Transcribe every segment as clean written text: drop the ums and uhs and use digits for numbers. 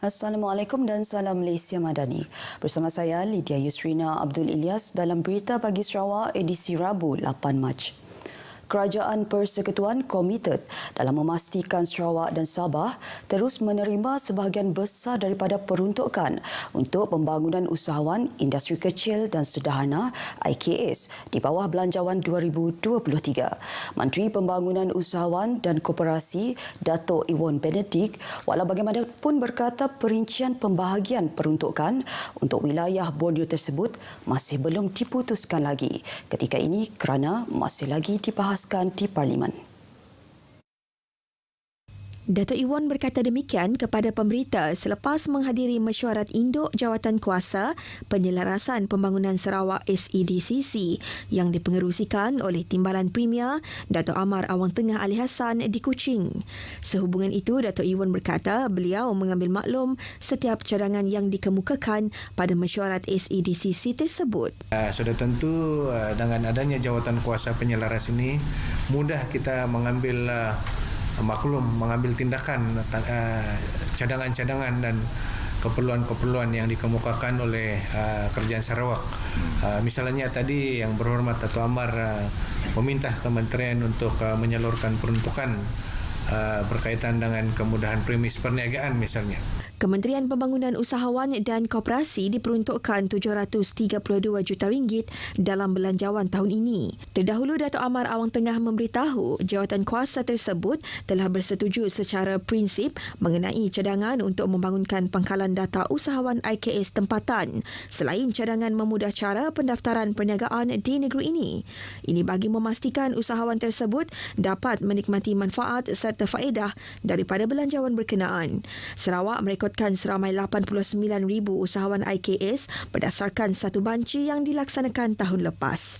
Assalamualaikum dan salam Malaysia Madani. Bersama saya Lydia Yusrina Abdul Ilyas dalam Berita Pagi Sarawak edisi Rabu 8 Mac. Kerajaan Persekutuan komited dalam memastikan Sarawak dan Sabah terus menerima sebahagian besar daripada peruntukan untuk pembangunan usahawan industri kecil dan sederhana IKS di bawah Belanjawan 2023. Menteri Pembangunan Usahawan dan Koperasi Dato' Iwan Benedict walau bagaimanapun berkata perincian pembahagian peruntukan untuk wilayah Borneo tersebut masih belum diputuskan lagi ketika ini kerana masih lagi dibahas di Parlimen. Dato' Iwan berkata demikian kepada pemberita selepas menghadiri mesyuarat induk Jawatan Kuasa Penyelarasan Pembangunan Sarawak SEDCC yang dipengerusikan oleh Timbalan Premier Dato' Amar Awang Tengah Ali Hassan di Kuching. Sehubungan itu, Dato' Iwan berkata beliau mengambil maklum setiap cadangan yang dikemukakan pada mesyuarat SEDCC tersebut. Sudah tentu dengan adanya Jawatan Kuasa Penyelaras ini mudah kita mengambil mengambil tindakan cadangan-cadangan dan keperluan-keperluan yang dikemukakan oleh Kerajaan Sarawak. Misalnya tadi yang berhormat Dato' Amar meminta kementerian untuk menyalurkan peruntukan berkaitan dengan kemudahan premis perniagaan misalnya. Kementerian Pembangunan Usahawan dan Koperasi diperuntukkan RM732 juta dalam belanjawan tahun ini. Terdahulu, Dato' Amar Awang Tengah memberitahu jawatan kuasa tersebut telah bersetuju secara prinsip mengenai cadangan untuk membangunkan pangkalan data usahawan IKS tempatan selain cadangan memudah cara pendaftaran perniagaan di negeri ini. Ini bagi memastikan usahawan tersebut dapat menikmati manfaat serta faedah daripada belanjawan berkenaan. Sarawak merekodkan seramai 89,000 usahawan IKS berdasarkan satu banci yang dilaksanakan tahun lepas.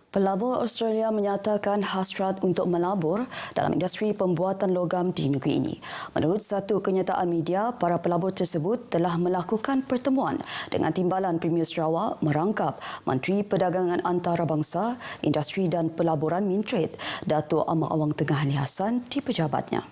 Pelabur Australia menyatakan hasrat untuk melabur dalam industri pembuatan logam di negeri ini. Menurut satu kenyataan media, para pelabur tersebut telah melakukan pertemuan dengan Timbalan Premier Sarawak merangkap Menteri Perdagangan Antarabangsa, Industri dan Pelaburan Mintrade, Dato' Amar Awang Tengah Ali Hassan di pejabatnya.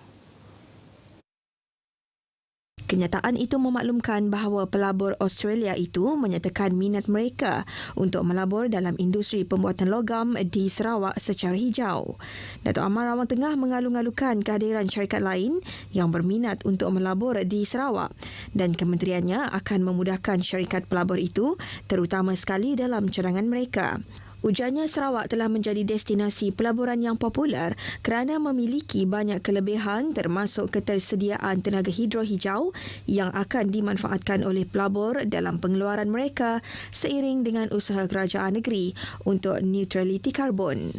Kenyataan itu memaklumkan bahawa pelabur Australia itu menyatakan minat mereka untuk melabur dalam industri pembuatan logam di Sarawak secara hijau. Dato' Amar Awang Tengah mengalu-alukan kehadiran syarikat lain yang berminat untuk melabur di Sarawak dan kementeriannya akan memudahkan syarikat pelabur itu terutama sekali dalam cadangan mereka. Ujarnya Sarawak telah menjadi destinasi pelaburan yang popular kerana memiliki banyak kelebihan termasuk ketersediaan tenaga hidro hijau yang akan dimanfaatkan oleh pelabur dalam pengeluaran mereka seiring dengan usaha kerajaan negeri untuk neutraliti karbon.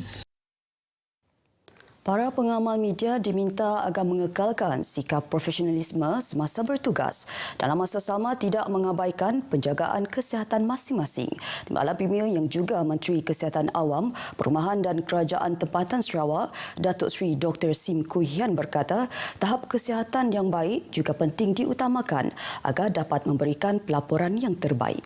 Para pengamal media diminta agar mengekalkan sikap profesionalisme semasa bertugas dalam masa sama tidak mengabaikan penjagaan kesihatan masing-masing. Timbalan Premier yang juga Menteri Kesihatan Awam, Perumahan dan Kerajaan Tempatan Sarawak, Datuk Seri Dr. Sim Koo Hian berkata, tahap kesihatan yang baik juga penting diutamakan agar dapat memberikan pelaporan yang terbaik.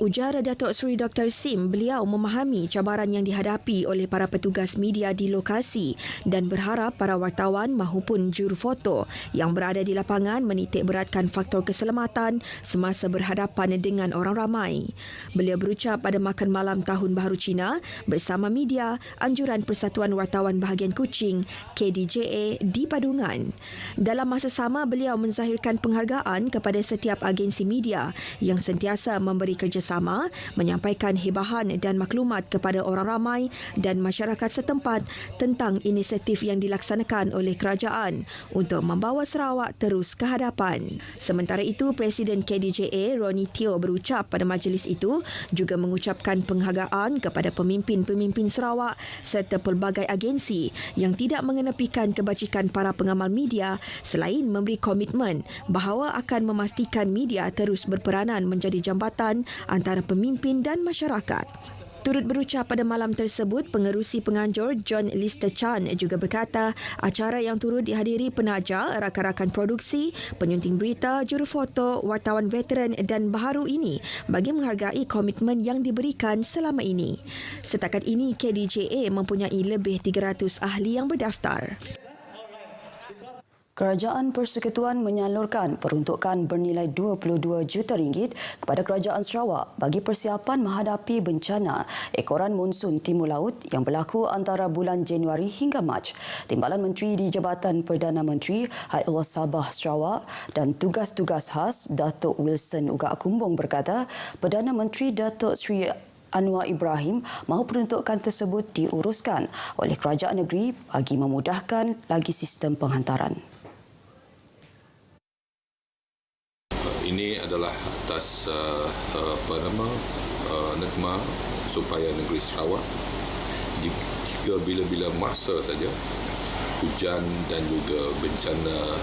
Ujar Datuk Seri Dr. Sim, beliau memahami cabaran yang dihadapi oleh para petugas media di lokasi dan berharap para wartawan mahupun jurufoto yang berada di lapangan menitik beratkan faktor keselamatan semasa berhadapan dengan orang ramai. Beliau berucap pada makan malam Tahun Baharu Cina bersama media Anjuran Persatuan Wartawan Bahagian Kuching KDJA di Padungan. Dalam masa sama, beliau menzahirkan penghargaan kepada setiap agensi media yang sentiasa memberi kerjasama menyampaikan hibahan dan maklumat kepada orang ramai dan masyarakat setempat tentang inisiatif yang dilaksanakan oleh kerajaan untuk membawa Sarawak terus ke hadapan. Sementara itu, Presiden KDJA Ronnie Teo berucap pada majlis itu juga mengucapkan penghargaan kepada pemimpin-pemimpin Sarawak serta pelbagai agensi yang tidak mengenepikan kebajikan para pengamal media selain memberi komitmen bahawa akan memastikan media terus berperanan menjadi jambatan antara pemimpin dan masyarakat. Turut berucap pada malam tersebut, pengerusi penganjur John Lister Chan juga berkata acara yang turut dihadiri penaja, rakan-rakan produksi, penyunting berita, jurufoto, wartawan veteran dan baharu ini bagi menghargai komitmen yang diberikan selama ini. Setakat ini, KDJA mempunyai lebih 300 ahli yang berdaftar. Kerajaan Persekutuan menyalurkan peruntukan bernilai 22 juta ringgit kepada Kerajaan Sarawak bagi persiapan menghadapi bencana ekoran monsun Timur Laut yang berlaku antara bulan Januari hingga Mac. Timbalan Menteri di Jabatan Perdana Menteri Hai'ul Sabah Sarawak dan Tugas-Tugas Khas Datuk Wilson Ugak Kumbong berkata, Perdana Menteri Datuk Seri Anwar Ibrahim mahu peruntukan tersebut diuruskan oleh kerajaan negeri bagi memudahkan lagi sistem penghantaran. Ini adalah atas nekma supaya negeri Sarawak jika bila-bila masa saja hujan dan juga bencana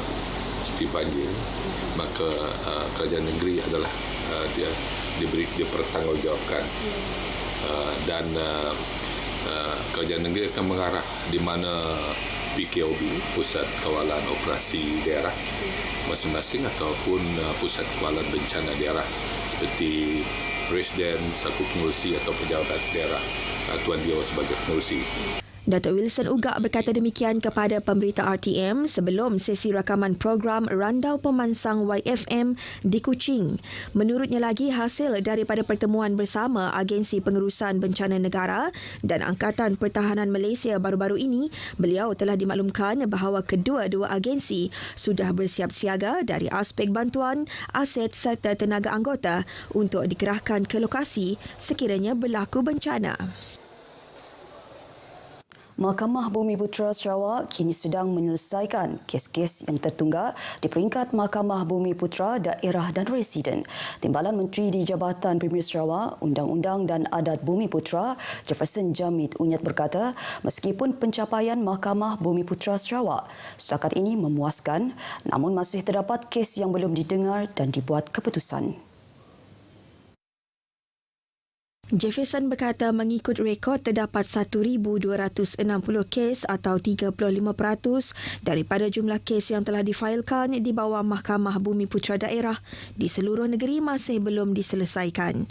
seperti banjir, maka kerajaan negeri adalah dia bertanggungjawabkan dan kerajaan negeri akan mengarah di mana PKOB, Pusat Kawalan Operasi Daerah masing-masing ataupun Pusat Kawalan Bencana Daerah seperti Presiden, Saku Pengurusi atau Pejabat Daerah Tuan Dio sebagai pengurusi. Datuk Wilson Ugak berkata demikian kepada pemberita RTM sebelum sesi rakaman program Randau Pemansang YFM di Kuching. Menurutnya lagi, hasil daripada pertemuan bersama Agensi Pengurusan Bencana Negara dan Angkatan Pertahanan Malaysia baru-baru ini, beliau telah dimaklumkan bahawa kedua-dua agensi sudah bersiap siaga dari aspek bantuan, aset serta tenaga anggota untuk dikerahkan ke lokasi sekiranya berlaku bencana. Mahkamah Bumi Putera Sarawak kini sedang menyelesaikan kes-kes yang tertunggak di peringkat Mahkamah Bumi Putera Daerah dan Residen. Timbalan Menteri di Jabatan Premier Sarawak, Undang-Undang dan Adat Bumi Putera, Jefferson Jamit Unyat berkata, meskipun pencapaian Mahkamah Bumi Putera Sarawak setakat ini memuaskan, namun masih terdapat kes yang belum didengar dan dibuat keputusan. Jefferson berkata mengikut rekod terdapat 1,260 kes atau 35% daripada jumlah kes yang telah difailkan di bawah Mahkamah Bumi Putera Daerah di seluruh negeri masih belum diselesaikan.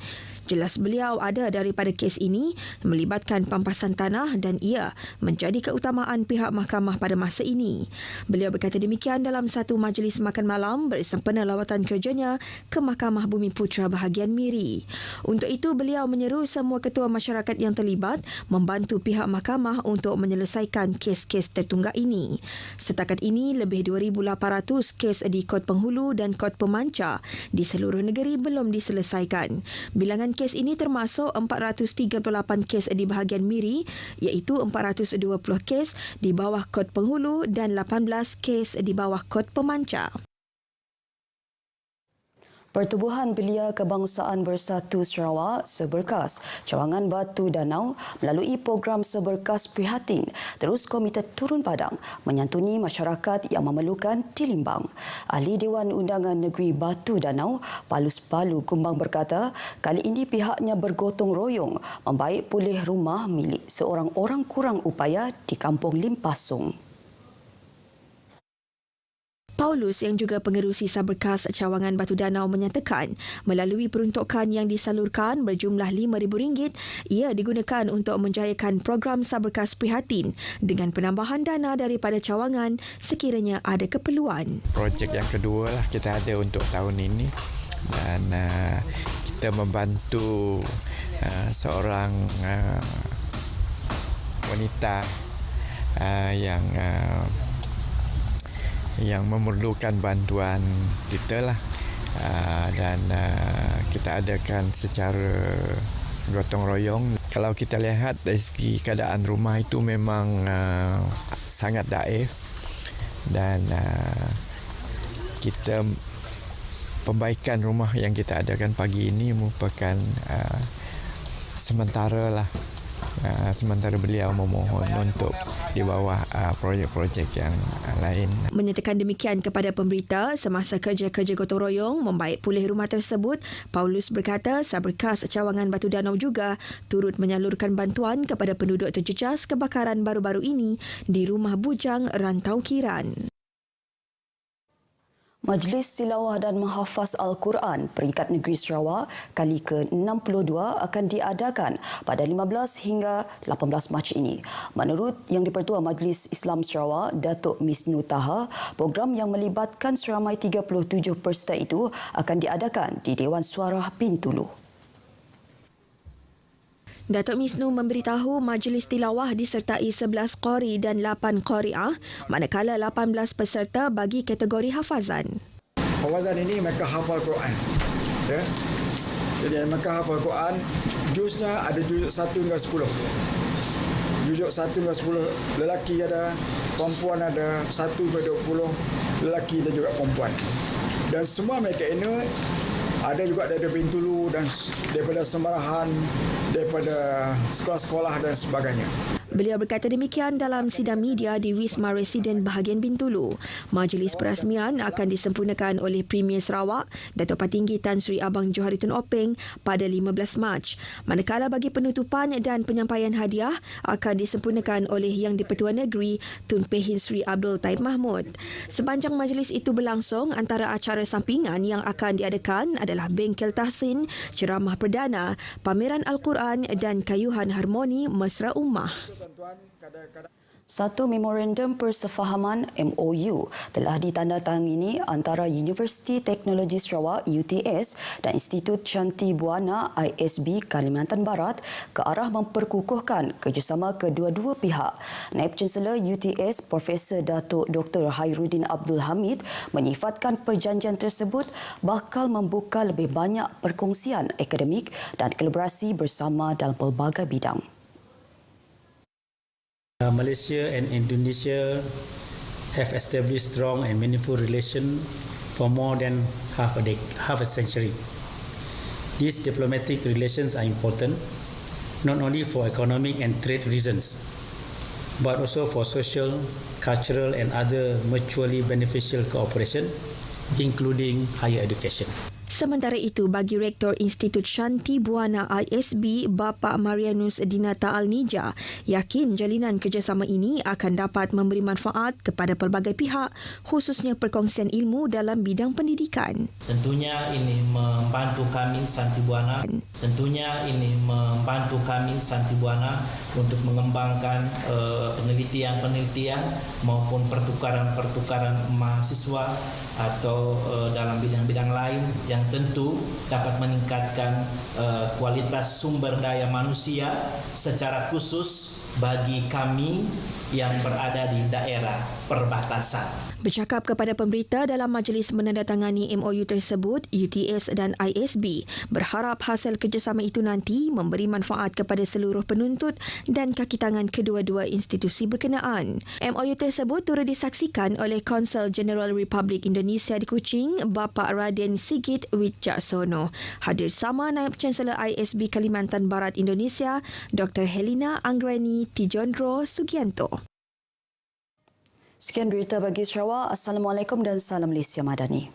Jelas beliau ada daripada kes ini melibatkan pampasan tanah dan ia menjadi keutamaan pihak mahkamah pada masa ini. Beliau berkata demikian dalam satu majlis makan malam bersempena lawatan kerjanya ke Mahkamah Bumi Putera bahagian Miri. Untuk itu, beliau menyeru semua ketua masyarakat yang terlibat membantu pihak mahkamah untuk menyelesaikan kes-kes tertunggak ini. Setakat ini, lebih 2,800 kes di Kod Penghulu dan Kod Pemancar di seluruh negeri belum diselesaikan. Bilangan kes ini termasuk 438 kes di bahagian Miri, iaitu 420 kes di bawah Kod Penghulu dan 18 kes di bawah Kod Pemancar. Pertubuhan Belia Kebangsaan Bersatu Sarawak Seberkas Cawangan Batu Danau melalui program Seberkas Prihatin terus komited turun padang menyantuni masyarakat yang memerlukan di Limbang. Ahli Dewan Undangan Negeri Batu Danau Palus Palu Kumbang berkata kali ini pihaknya bergotong royong membaik pulih rumah milik seorang orang kurang upaya di Kampung Limpasung. Paulus yang juga pengerusi Saberkas Cawangan Batu Danau menyatakan melalui peruntukan yang disalurkan berjumlah RM5,000 ia digunakan untuk menjayakan program Saberkas Prihatin dengan penambahan dana daripada cawangan sekiranya ada keperluan. Projek yang kedua lah kita ada untuk tahun ini dan kita membantu seorang wanita yang memerlukan bantuan kita lah dan kita adakan secara gotong royong. Kalau kita lihat dari segi keadaan rumah itu memang sangat daif dan kita pembaikan rumah yang kita adakan pagi ini merupakan sementara lah. Sementara beliau memohon untuk di bawah projek-projek yang lain. Menyatakan demikian kepada pemberita semasa kerja-kerja gotong royong membaik pulih rumah tersebut, Paulus berkata Saberkas Cawangan Batu Danau juga turut menyalurkan bantuan kepada penduduk terjejas kebakaran baru-baru ini di Rumah Bujang Rantau Kiran. Majlis Tilawah dan Menghafaz Al-Quran Peringkat Negeri Sarawak kali ke-62 akan diadakan pada 15 hingga 18 Mac ini. Menurut Yang di-Pertua Majlis Islam Sarawak, Datuk Misnu Taha, program yang melibatkan seramai 37 peserta itu akan diadakan di Dewan Suara Bintulu. Datuk Misnu memberitahu majlis tilawah disertai 11 qari dan 8 qari'ah, manakala 18 peserta bagi kategori hafazan. Hafazan ini mereka hafal Quran. Ya. Jadi mereka hafal Quran, juznya ada juz 1 hingga 10. Juz 1 hingga 10 lelaki ada, perempuan ada 1 hingga 20 lelaki dan juga perempuan. Dan semua mereka ini ada juga dari Bintulu dan daripada Semarahan, daripada sekolah-sekolah dan sebagainya. Beliau berkata demikian dalam sidang media di Wisma Residen bahagian Bintulu. Majlis perasmian akan disempurnakan oleh Premier Sarawak, Datuk Patinggi Tan Sri Abang Johari Tun Openg pada 15 Mac. Manakala bagi penutupan dan penyampaian hadiah akan disempurnakan oleh Yang di-Pertua Negeri Tun Pehin Sri Abdul Taib Mahmud. Sepanjang majlis itu berlangsung, antara acara sampingan yang akan diadakan adalah Bengkel Tahsin, ceramah perdana, pameran Al-Quran dan kayuhan harmoni mesra ummah. Satu memorandum persefahaman MOU telah ditandatangani antara Universiti Teknologi Sarawak UTS dan Institut Shanti Buana ISB Kalimantan Barat ke arah memperkukuhkan kerjasama kedua-dua pihak. Naib Chancellor UTS Profesor Datuk Dr. Hairuddin Abdul Hamid menyifatkan perjanjian tersebut bakal membuka lebih banyak perkongsian akademik dan kolaborasi bersama dalam pelbagai bidang. Malaysia and Indonesia have established strong and meaningful relations for more than half a century. These diplomatic relations are important not only for economic and trade reasons, but also for social, cultural and other mutually beneficial cooperation, including higher education. Sementara itu, bagi Rektor Institut Shanti Buana ISB, Bapa Marianus Dinata Al-Nija, yakin jalinan kerjasama ini akan dapat memberi manfaat kepada pelbagai pihak, khususnya perkongsian ilmu dalam bidang pendidikan. Tentunya ini membantu kami Shanti Buana. Untuk mengembangkan penelitian maupun pertukaran mahasiswa atau dalam bidang-bidang lain yang tentu dapat meningkatkan kualitas sumber daya manusia secara khusus bagi kami yang berada di daerah perbatasan. Bercakap kepada pemberita dalam majlis menandatangani MOU tersebut, UTS dan ISB berharap hasil kerjasama itu nanti memberi manfaat kepada seluruh penuntut dan kaki tangan kedua-dua institusi berkenaan. MOU tersebut turut disaksikan oleh Konsul Jeneral Republik Indonesia di Kuching, Bapa Raden Sigit Wijaksono. Hadir sama Naib Chancellor ISB Kalimantan Barat Indonesia, Dr. Helena Anggreni Tijondro Sugianto. Sekian berita bagi Sarawak. Assalamualaikum dan salam Malaysia Madani.